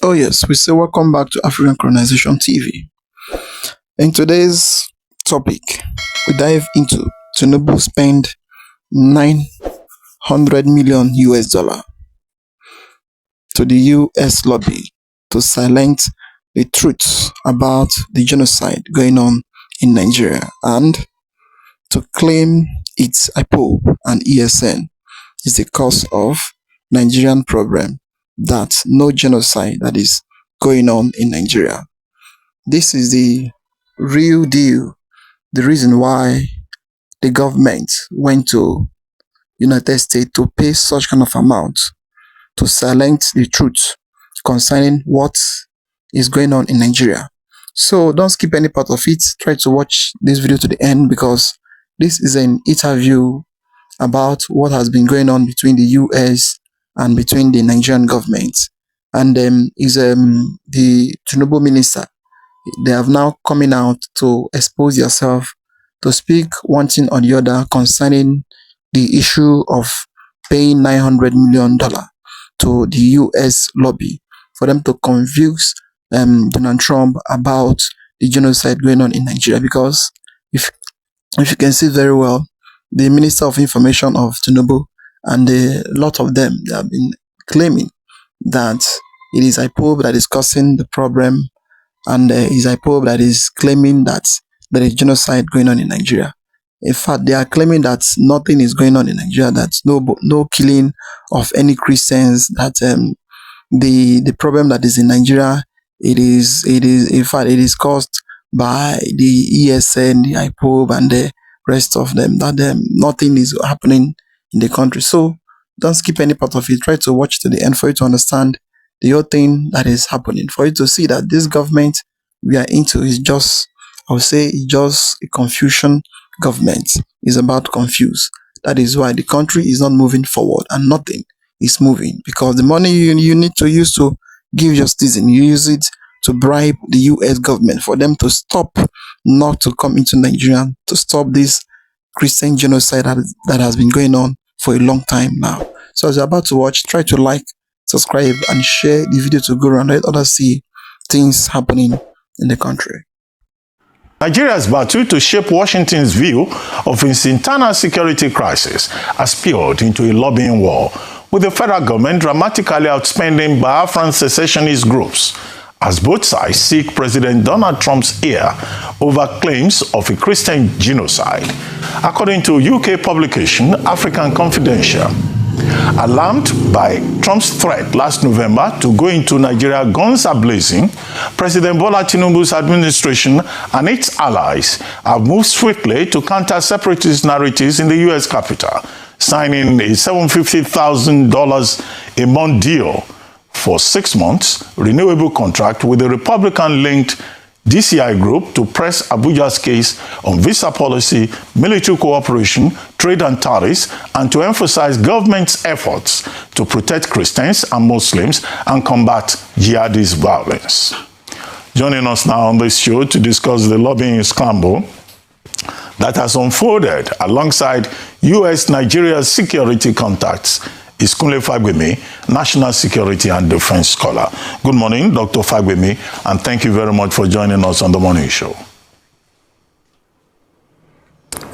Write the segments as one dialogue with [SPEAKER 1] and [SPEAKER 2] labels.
[SPEAKER 1] Oh yes, we say welcome back to African Colonization TV. In today's topic, we dive into Tinubu spend 900 million US dollar to the US lobby to silence the truth about the genocide going on in Nigeria and to claim its IPOB and ESN is the cause of Nigerian problem, that no genocide that is going on in Nigeria. This is the real deal, the reason why the government went to United States to pay such kind of amount to silence the truth concerning what is going on in Nigeria. So don't skip any part of it. Try to watch this video to the end because this is an interview about what has been going on between the US and between the Nigerian government. And is the Tinubu minister. They have now coming out to expose yourself, to speak one thing or the other concerning the issue of paying $900 million to the US lobby for them to convince Donald Trump about the genocide going on in Nigeria. Because if you can see very well, the Minister of Information of Tinubu and a lot of them, they have been claiming that it is IPOB that is causing the problem, and it is IPOB that is claiming that there is genocide going on in Nigeria. In fact, they are claiming that nothing is going on in Nigeria, that no killing of any Christians, that the problem that is in Nigeria, it is caused by the ESN, the IPOB, and the rest of them, that nothing is happening in the country. So don't skip any part of it. Try to watch to the end for you to understand the whole thing that is happening, for you to see that this government we are into is just, I would say, just a confusion government. Is about to confuse. That is why the country is not moving forward and nothing is moving, because the money you need to use to give your citizen, you use it to bribe the US government for them to stop not to come into Nigeria, to stop this Christian genocide that has been going on for a long time now. So as you're about to watch, try to like, subscribe, and share the video to go around, let others see things happening in the country.
[SPEAKER 2] Nigeria's battle to shape Washington's view of its internal security crisis has spilled into a lobbying war, with the federal government dramatically outspending Biafran secessionist groups as both sides seek President Donald Trump's ear over claims of a Christian genocide, according to UK publication African Confidential. Alarmed by Trump's threat last November to go into Nigeria guns a-blazing, President Bola Tinubu's administration and its allies have moved swiftly to counter separatist narratives in the U.S. capital, signing a $750,000 a month deal for 6 months renewable contract with the Republican-linked DCI Group to press Abuja's case on visa policy, military cooperation, trade and tariffs, and to emphasize government's efforts to protect Christians and Muslims and combat jihadist violence. Joining us now on this show to discuss the lobbying scramble that has unfolded alongside U.S.-Nigeria security contacts is Kunle Fagbemi, National Security and Defense Scholar. Good morning, Dr. Fagbemi, and thank you very much for joining us on the morning show.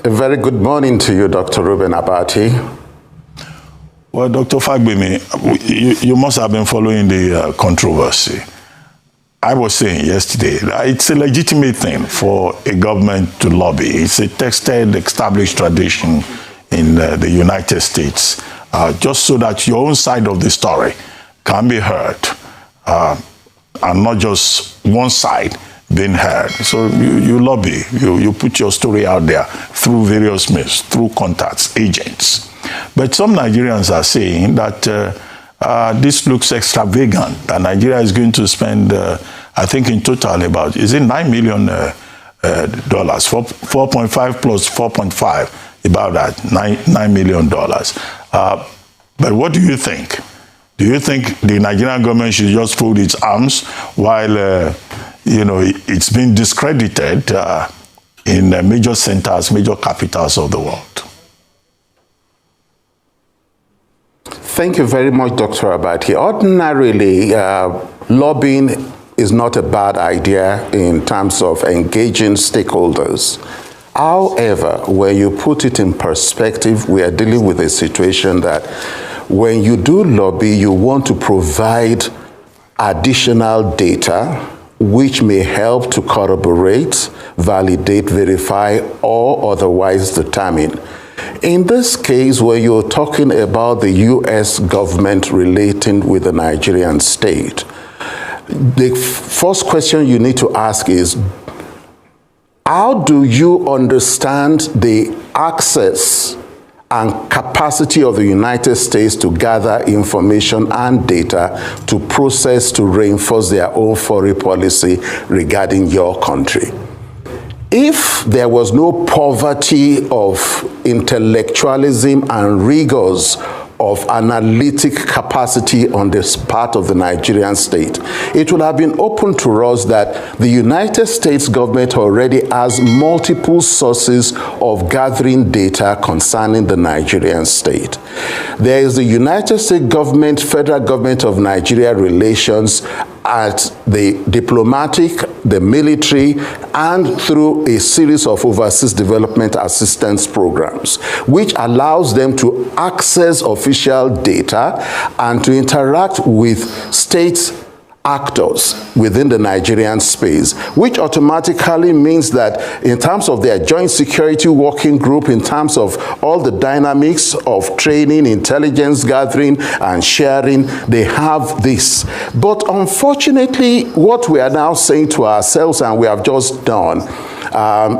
[SPEAKER 3] A very good morning to you, Dr. Ruben Abati.
[SPEAKER 2] Well, Dr. Fagbemi, you must have been following the controversy. I was saying yesterday that it's a legitimate thing for a government to lobby. It's a tested, established tradition in the United States. Just so that your own side of the story can be heard, and not just one side being heard. So you lobby, you put your story out there through various means, through contacts, agents. But some Nigerians are saying that this looks extravagant, that Nigeria is going to spend, I think in total about, is it $9 million, 4.5 plus 4.5, about that, $9 million. But what do you think? Do you think the Nigerian government should just fold its arms while, it's been discredited in major centers, major capitals of the world?
[SPEAKER 3] Thank you very much, Dr. Abati. Ordinarily, lobbying is not a bad idea in terms of engaging stakeholders. However, when you put it in perspective, we are dealing with a situation that when you do lobby, you want to provide additional data which may help to corroborate, validate, verify, or otherwise determine. In this case, where you're talking about the U.S. government relating with the Nigerian state, the first question you need to ask is, how do you understand the access and capacity of the United States to gather information and data to process, to reinforce their own foreign policy regarding your country? If there was no poverty of intellectualism and rigors of analytic capacity on this part of the Nigerian state, it would have been open to us that the United States government already has multiple sources of gathering data concerning the Nigerian state. There is the United States government, federal government of Nigeria relations at the diplomatic, the military, and through a series of overseas development assistance programs, which allows them to access official data and to interact with state actors within the Nigerian space, which automatically means that in terms of their joint security working group, in terms of all the dynamics of training, intelligence gathering, and sharing, they have this. But unfortunately, what we are now saying to ourselves, and we have just done,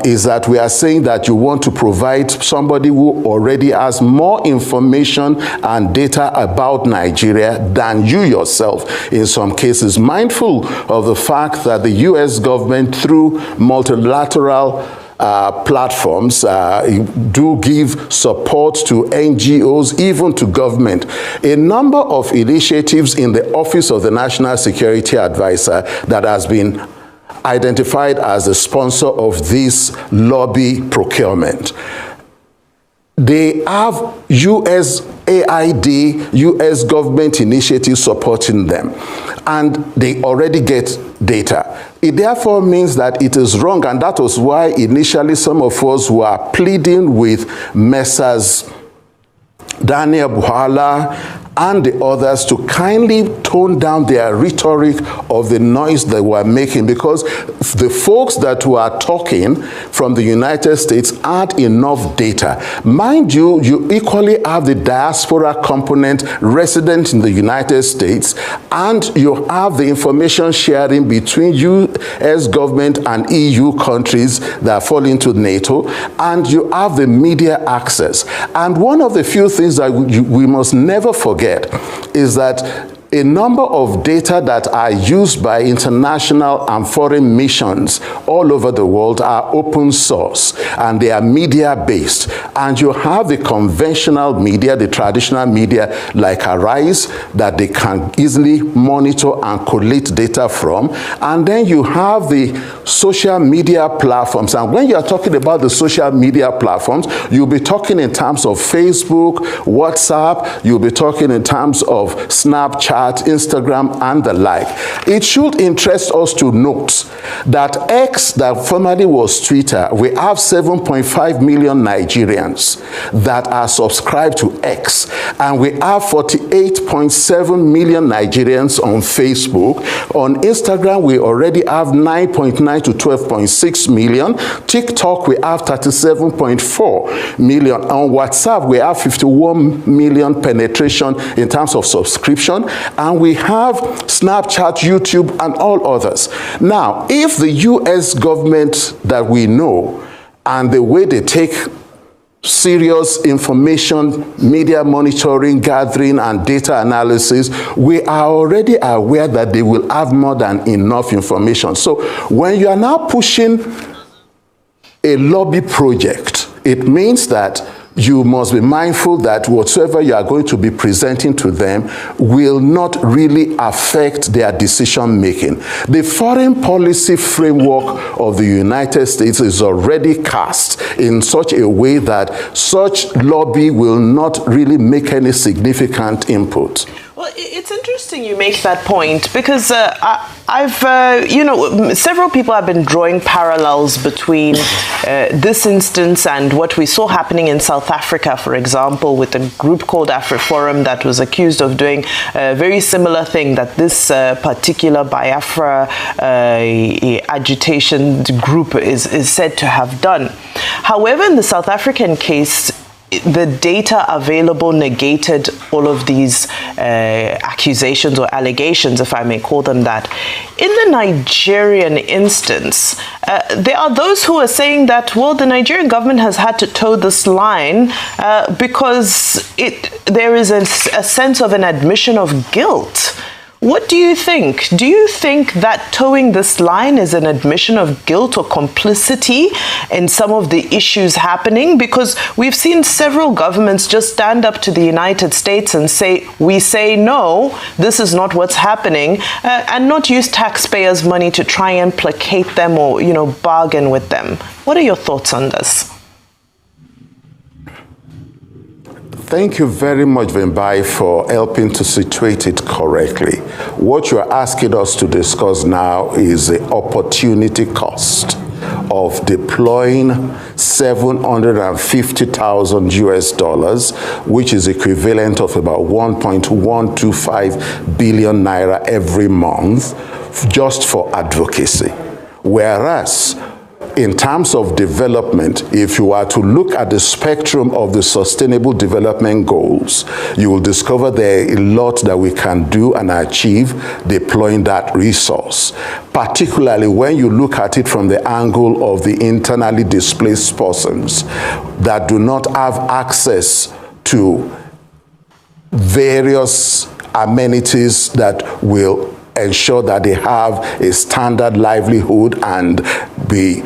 [SPEAKER 3] is that we are saying that you want to provide somebody who already has more information and data about Nigeria than you yourself in some cases, mindful of the fact that the U.S. government, through multilateral platforms, do give support to NGOs, even to government. A number of initiatives in the Office of the National Security Advisor that has been identified as the sponsor of this lobby procurement. They have USAID, U.S. government initiatives supporting them, and they already get data. It therefore means that it is wrong, and that was why initially some of us were pleading with Messrs. Daniel Buhala and the others to kindly tone down their rhetoric of the noise they were making, because the folks that were talking from the United States aren't enough data. Mind you, you equally have the diaspora component resident in the United States, and you have the information sharing between U.S. government and EU countries that fall into NATO, and you have the media access. And one of the few things that we must never forget is that a number of data that are used by international and foreign missions all over the world are open source, and they are media-based. And you have the conventional media, the traditional media like Arise, that they can easily monitor and collate data from. And then you have the social media platforms. And when you are talking about the social media platforms, you'll be talking in terms of Facebook, WhatsApp, you'll be talking in terms of Snapchat, Instagram, and the like. It should interest us to note that X, that formerly was Twitter, we have 7.5 million Nigerians that are subscribed to X, and we have 48.7 million Nigerians on Facebook. On Instagram, we already have 9.9 to 12.6 million. TikTok, we have 37.4 million. On WhatsApp, we have 51 million penetration in terms of subscription. And we have Snapchat, YouTube, and all others. Now, if the U.S. government that we know and the way they take serious information, media monitoring, gathering, and data analysis, we are already aware that they will have more than enough information. So when you are now pushing a lobby project, it means that you must be mindful that whatsoever you are going to be presenting to them will not really affect their decision making. The foreign policy framework of the United States is already cast in such a way that such lobby will not really make any significant input.
[SPEAKER 4] Well, it's interesting interesting you make that point, because several people have been drawing parallels between this instance and what we saw happening in South Africa, for example, with a group called AfriForum that was accused of doing a very similar thing that this particular Biafra agitation group is said to have done. However, in the South African case, the data available negated all of these accusations or allegations, if I may call them that. In the Nigerian instance, there are those who are saying that, well, the Nigerian government has had to toe this line because there is a sense of an admission of guilt. What do you think? Do you think that towing this line is an admission of guilt or complicity in some of the issues happening? Because we've seen several governments just stand up to the United States and say, we say no, this is not what's happening, and not use taxpayers' money to try and placate them or, bargain with them. What are your thoughts on this?
[SPEAKER 3] Thank you very much, Vembai, for helping to situate it correctly. What you're asking us to discuss now is the opportunity cost of deploying 750,000 US dollars, which is equivalent of about 1.125 billion naira every month, just for advocacy. Whereas, in terms of development, if you are to look at the spectrum of the Sustainable Development Goals, you will discover there are a lot that we can do and achieve deploying that resource, particularly when you look at it from the angle of the internally displaced persons that do not have access to various amenities that will ensure that they have a standard livelihood and be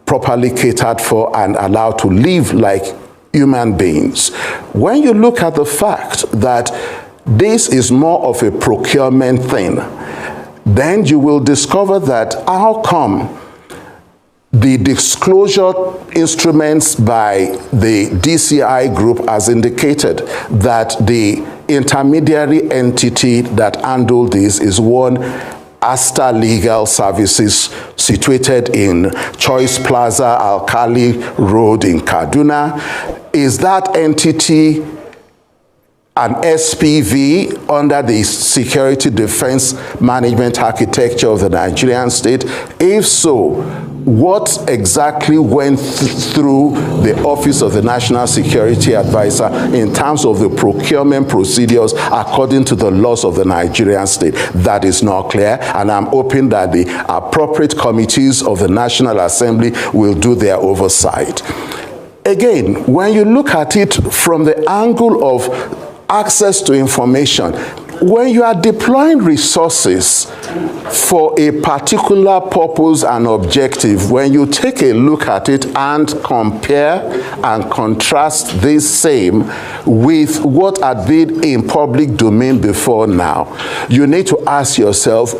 [SPEAKER 3] properly catered for and allowed to live like human beings. When you look at the fact that this is more of a procurement thing, then you will discover that how come the disclosure instruments by the DCI group has indicated that the intermediary entity that handled this is one Asta Legal Services situated in Choice Plaza, Alkali Road in Kaduna. Is that entity an SPV under the Security Defense Management Architecture of the Nigerian state? If so, what exactly went through the Office of the National Security Advisor in terms of the procurement procedures according to the laws of the Nigerian state? That is not clear, and I'm hoping that the appropriate committees of the National Assembly will do their oversight. Again, when you look at it from the angle of access to information, when you are deploying resources for a particular purpose and objective, when you take a look at it and compare and contrast this same with what had been in public domain before now, you need to ask yourself,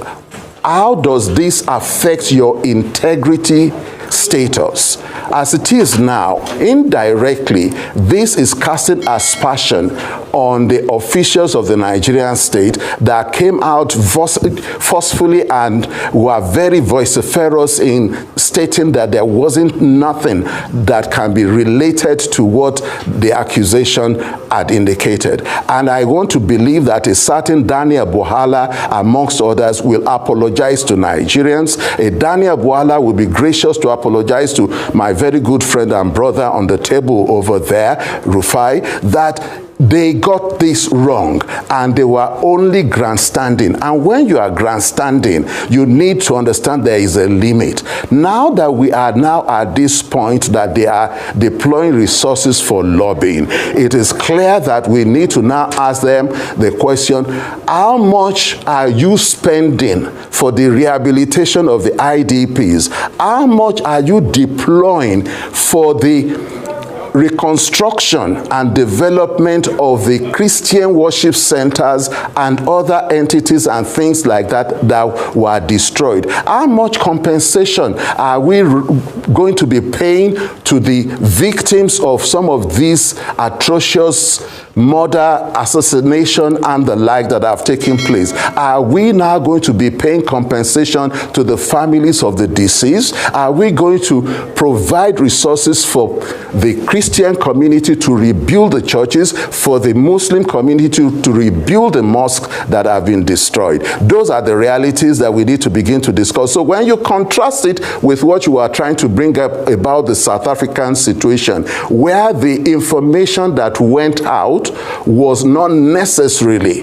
[SPEAKER 3] how does this affect your integrity status? As it is now, indirectly, this is casting aspersion on the officials of the Nigerian state that came out forcefully and were very vociferous in stating that there wasn't nothing that can be related to what the accusation had indicated. And I want to believe that a certain Daniel Bola, amongst others, will apologize to Nigerians. A Daniel Bola will be gracious to apologize to my very good friend and brother on the table over there, Rufai, that they got this wrong and they were only grandstanding. And when you are grandstanding, you need to understand there is a limit. Now that we are now at this point that they are deploying resources for lobbying, it is clear that we need to now ask them the question, how much are you spending for the rehabilitation of the IDPs? How much are you deploying for the reconstruction and development of the Christian worship centers and other entities and things like that that were destroyed? How much compensation are we going to be paying to the victims of some of these atrocious murder, assassination, and the like that have taken place. Are we now going to be paying compensation to the families of the deceased? Are we going to provide resources for the Christian community to rebuild the churches, for the Muslim community to rebuild the mosques that have been destroyed? Those are the realities that we need to begin to discuss. So when you contrast it with what you are trying to bring up about the South African situation, where the information that went out was not necessarily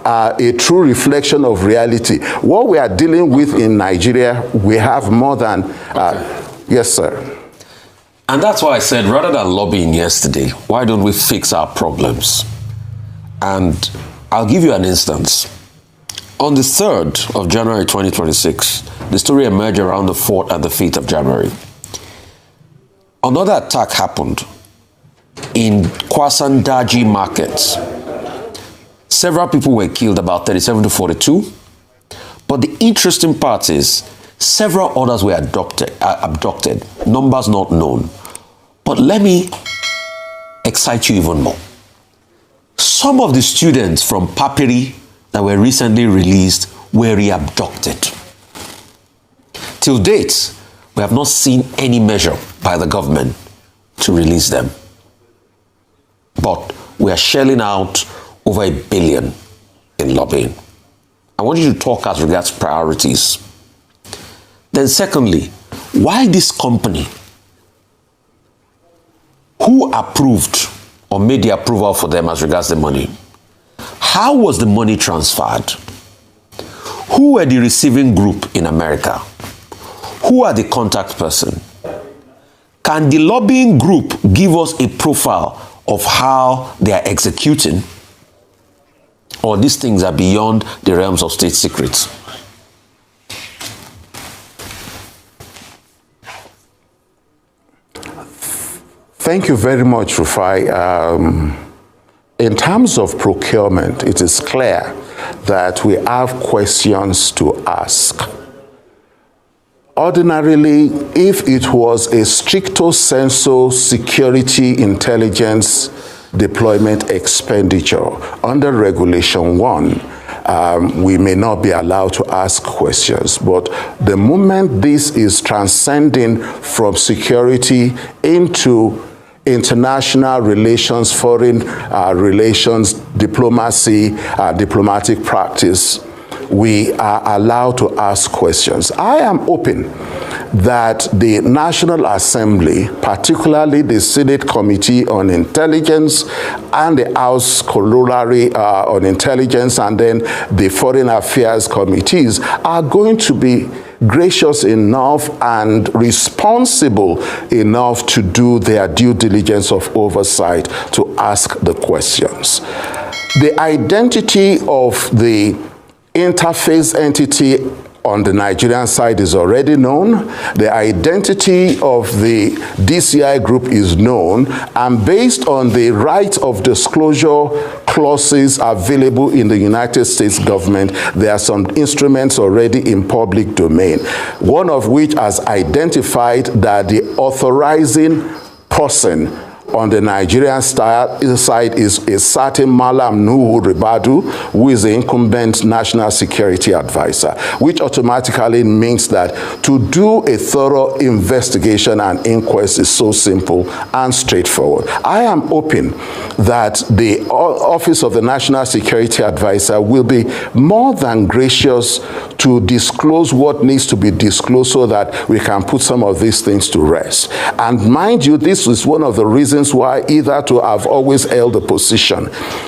[SPEAKER 3] a true reflection of reality. What we are dealing with in Nigeria, we have more than... Yes, sir.
[SPEAKER 5] And that's why I said, rather than lobbying yesterday, why don't we fix our problems? And I'll give you an instance. On the 3rd of January 2026, the story emerged around the 4th and the 5th of January. Another attack happened in Kwasandaji markets. Several people were killed, about 37 to 42. But the interesting part is several others were abducted, numbers not known. But let me excite you even more. Some of the students from Papiri that were recently released were re-abducted. Till date, we have not seen any measure by the government to release them. But we are shelling out over $1 billion in lobbying. I want you to talk as regards priorities. Then secondly, why this company? Who approved or made the approval for them as regards the money? How was the money transferred? Who were the receiving group in America? Who are the contact person? Can the lobbying group give us a profile of how they are executing? Or these things are beyond the realms of state secrets?
[SPEAKER 3] Thank you very much, Rufai. In terms of procurement, it is clear that we have questions to ask. Ordinarily, if it was a stricto sensu security intelligence deployment expenditure under Regulation 1, we may not be allowed to ask questions. But the moment this is transcending from security into international relations, foreign relations, diplomacy, diplomatic practice, we are allowed to ask questions. I am open that the National Assembly, particularly the Senate Committee on Intelligence and the House Corollary on Intelligence, and then the Foreign Affairs Committees are going to be gracious enough and responsible enough to do their due diligence of oversight to ask the questions. The identity of the interface entity on the Nigerian side is already known. The identity of the DCI group is known, and based on the right of disclosure clauses available in the United States government, there are some instruments already in public domain, one of which has identified that the authorizing person on the Nigerian side is a certain Malam Nuhu Ribadu, who is the incumbent national security advisor, which automatically means that to do a thorough investigation and inquest is so simple and straightforward. I am hoping that the Office of the National Security Advisor will be more than gracious to disclose what needs to be disclosed so that we can put some of these things to rest. And mind you, this is one of the reasons why either to have always held the position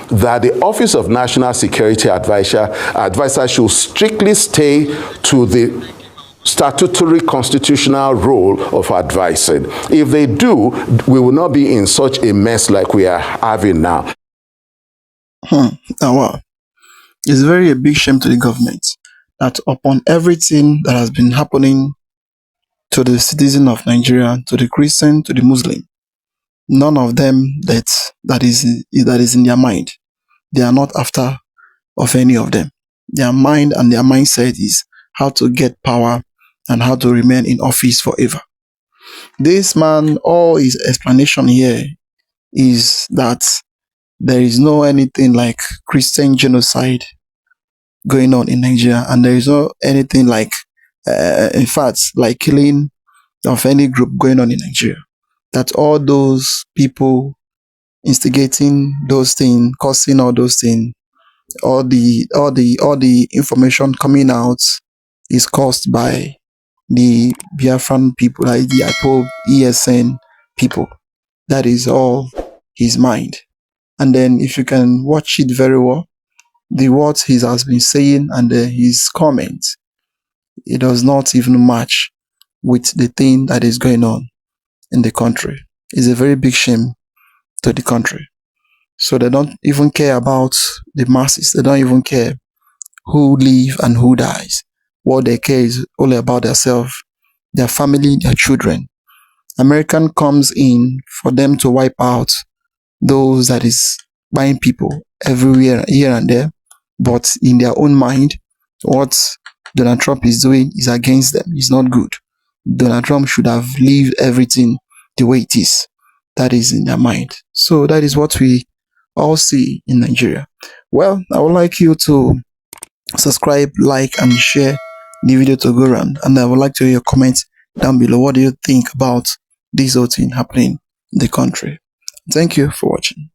[SPEAKER 3] that the Office of National Security Advisor should strictly stay to the statutory constitutional role of advising. If they do, we will not be in such a mess like we are having now.
[SPEAKER 1] Wow. It's very a big shame to the government that upon everything that has been happening to the citizen of Nigeria, to the Christian, to the Muslim, none of them that is in their mind. They are not after of any of them. Their mind and their mindset is how to get power and how to remain in office forever. This man, all his explanation here is that There is no anything like Christian genocide going on in Nigeria, and there is no anything like, in fact, like killing of any group going on in Nigeria. That all those people instigating those things, causing all those things, all the information coming out is caused by the Biafran people, like the IPOB, ESN people. That is all his mind. And then if you can watch it very well, the words he has been saying and his comments, it does not even match with the thing that is going on in the country. It's a very big shame to the country. So they don't even care about the masses. They don't even care who live and who dies. What they care is only about themselves, their family, their children. American comes in for them to wipe out those that is buying people everywhere, here and there. But in their own mind, what Donald Trump is doing is against them. It's not good. Donald Trump should have left everything the way it is. That is in their mind. So that is what we all see in Nigeria. Well, I would like you to subscribe, like, and share the video to go around. And I would like to hear your comments down below. What do you think about this whole thing happening in the country? Thank you for watching.